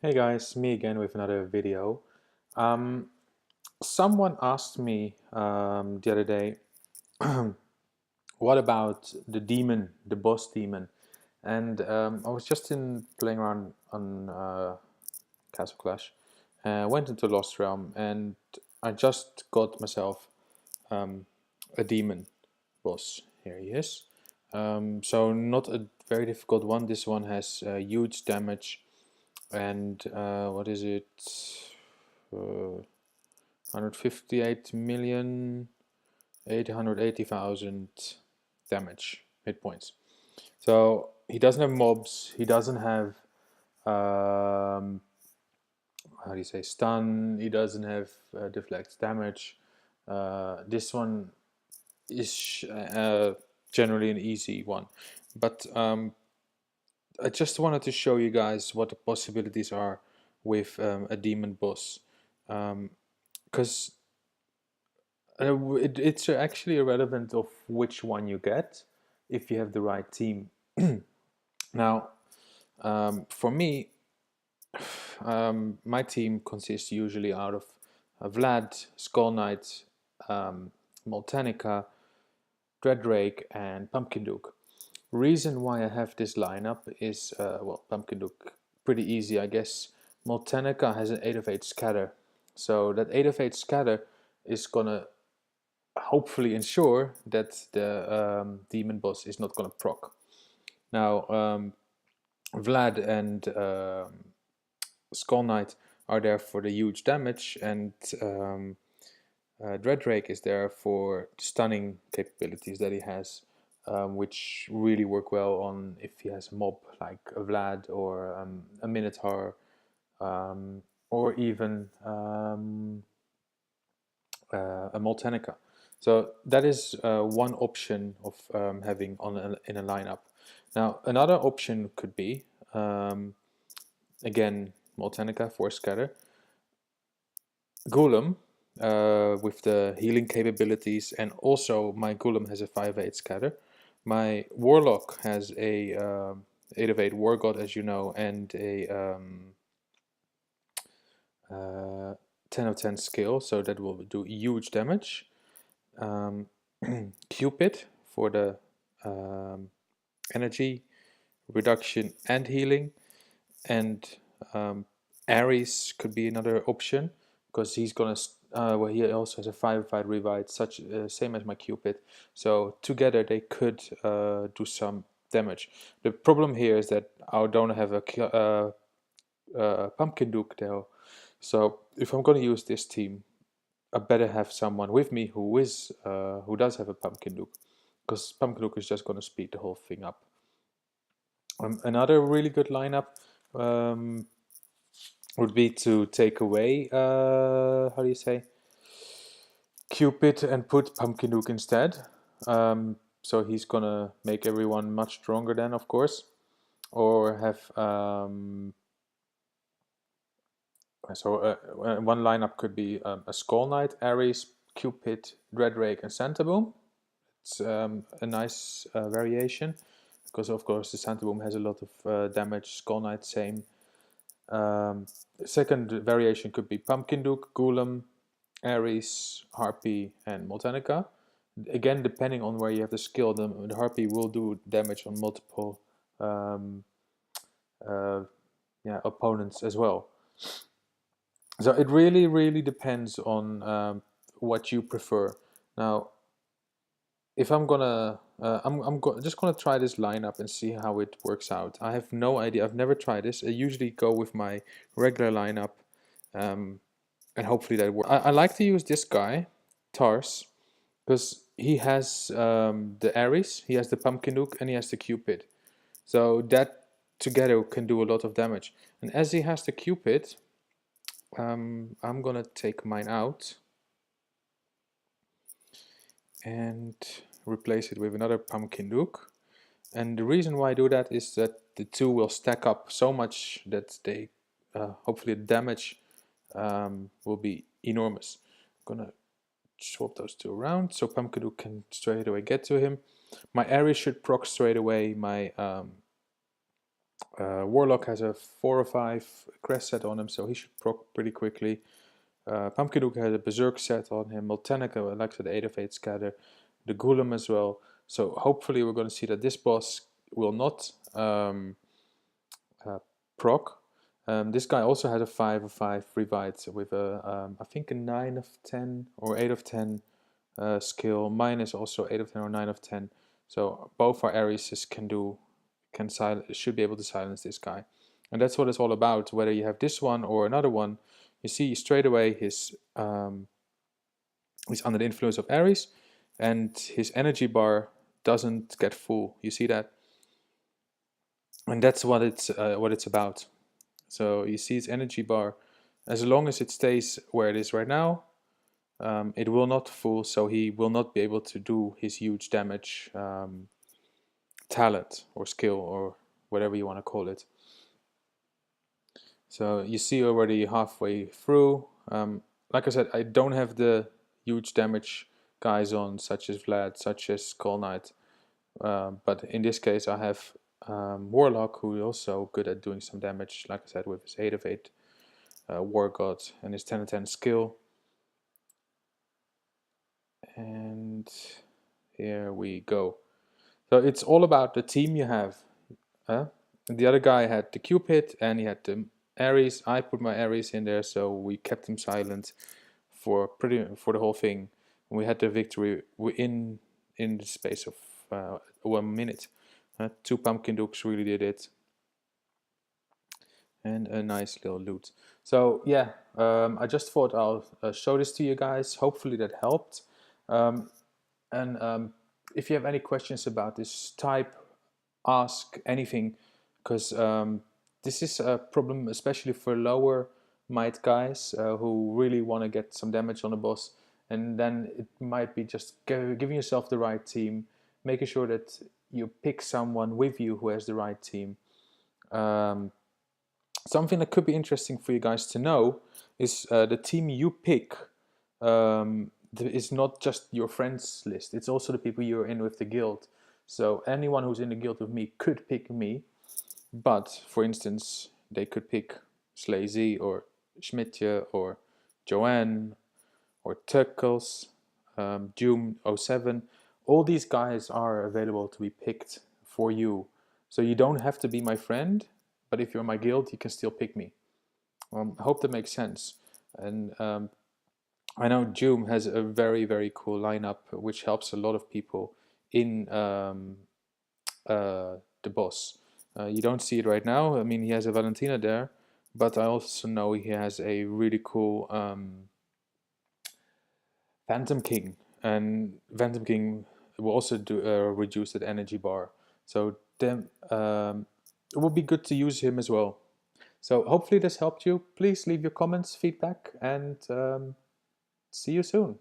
Hey guys, me again with another video. Um, Someone asked me the other day, what about the demon, the boss demon? And I was just playing around on Castle Clash, went into Lost Realm, and I just got myself um, a demon boss. Here he is. So not a very difficult one. This one has huge damage and what is it? 158 million 880,000 damage hit points. So he doesn't have mobs. He doesn't have how do you say stun. He doesn't have deflect damage. This one is generally an easy one, but I just wanted to show you guys what the possibilities are with a demon boss, because it's actually irrelevant of which one you get if you have the right team. Now, for me, my team consists usually out of Vlad, Skull Knight, Moltenica, Dreadrake, and Pumpkin Duke. Reason why I have this lineup is, well, Pumpkin Duke, pretty easy, I guess. Moltenica has an 8 of 8 scatter, so that 8 of 8 scatter is gonna hopefully ensure that the demon boss is not gonna proc. Now, Vlad and Skull Knight are there for the huge damage, and Dreadrake is there for stunning capabilities that he has, which really work well on if he has a mob like a Vlad or a Minotaur, or even a Moltenica. So that is one option of having in a lineup. Now another option could be again Moltenica for scatter, Golem with the healing capabilities, and also my Golem has a 5/8 scatter. My Warlock has a 8 of 8 War God, as you know, and a 10 of 10 skill, so that will do huge damage. Cupid for the energy reduction and healing, and Ares could be another option because he's gonna well, he also has a 5/5 revive, such same as my Cupid, so together they could do some damage. The problem here is that I don't have a Pumpkin Duke though, so if I'm gonna use this team, I better have someone with me who does have a Pumpkin Duke, because Pumpkin Duke is just gonna speed the whole thing up. Another really good lineup um, would be to take away, how do you say, Cupid and put Pumpkin Duke instead. So he's gonna make everyone much stronger then, of course. Or have, one lineup could be a Skull Knight, Ares, Cupid, Dreadrake, and Santaboom. It's a nice variation, because of course the Santaboom has a lot of damage, Skull Knight same. Second variation could be Pumpkin Duke, Golem, Ares, Harpy, and Moltenica. Again, depending on where you have the skill, the Harpy will do damage on multiple um, opponents as well. So it really, really depends on what you prefer. Now, if I'm gonna, just gonna try this lineup and see how it works out. I have no idea. I've never tried this. I usually go with my regular lineup, and hopefully that works. I like to use this guy, Tars, because he has the Ares, he has the Pumpkin Duke, and he has the Cupid. So that together can do a lot of damage. And as he has the Cupid, I'm gonna take mine out and replace it with another Pumpkin Duke. And the reason why I do that is that the two will stack up so much that they, hopefully the damage will be enormous. I'm gonna swap those two around so Pumpkin Duke can straight away get to him. My Ares should proc straight away my Warlock has a 4 or 5 crest set on him, so he should proc pretty quickly. Pumpkin Duke has a Berserk set on him. Moltenica likes the 8 of 8 scatter. The Golem as well. So hopefully we're going to see that this boss will not proc. This guy also had a 5 of 5 revive with a, I think a 9 of 10 or 8 of 10 skill. Mine is also 8 of 10 or 9 of 10. So both our Ares should be able to silence this guy. And that's what it's all about. Whether you have this one or another one, you see straight away he's under the influence of Ares, and his energy bar doesn't get full. You see that? And that's what it's about. So you see its energy bar, as long as it stays where it is right now, it will not full, so he will not be able to do his huge damage talent or skill or whatever you want to call it. So you see already halfway through. Like I said, I don't have the huge damage guys on, such as Vlad, such as Skull Knight. But in this case I have Warlock, who is also good at doing some damage, like I said, with his 8 of 8 War God and his 10 of 10 skill. And here we go. So it's all about the team you have. The other guy had the Cupid and he had the Ares. I put my Ares in there, so we kept him silent for the whole thing. We had the victory in the space of 1 minute. 2 Pumpkin Dukes really did it, and a nice little loot. So yeah, I just thought I'll show this to you guys. Hopefully that helped. If you have any questions about this type, ask anything, because this is a problem especially for lower might guys who really want to get some damage on the boss, and then it might be just giving yourself the right team, making sure that you pick someone with you who has the right team. Something that could be interesting for you guys to know is the team you pick is not just your friends list, it's also the people you're in with the guild. So anyone who's in the guild with me could pick me, but for instance they could pick Slazy or Schmidtje or Joanne or Tuckles, Doom07. All these guys are available to be picked for you. So you don't have to be my friend, but if you're in my guild, you can still pick me. I hope that makes sense. And I know Doom has a very, very cool lineup, which helps a lot of people in the boss. You don't see it right now. I mean, he has a Valentina there, but I also know he has a really cool Phantom King, and Phantom King will also do reduce that energy bar. So then it would be good to use him as well. So hopefully this helped you. Please leave your comments, feedback, and see you soon.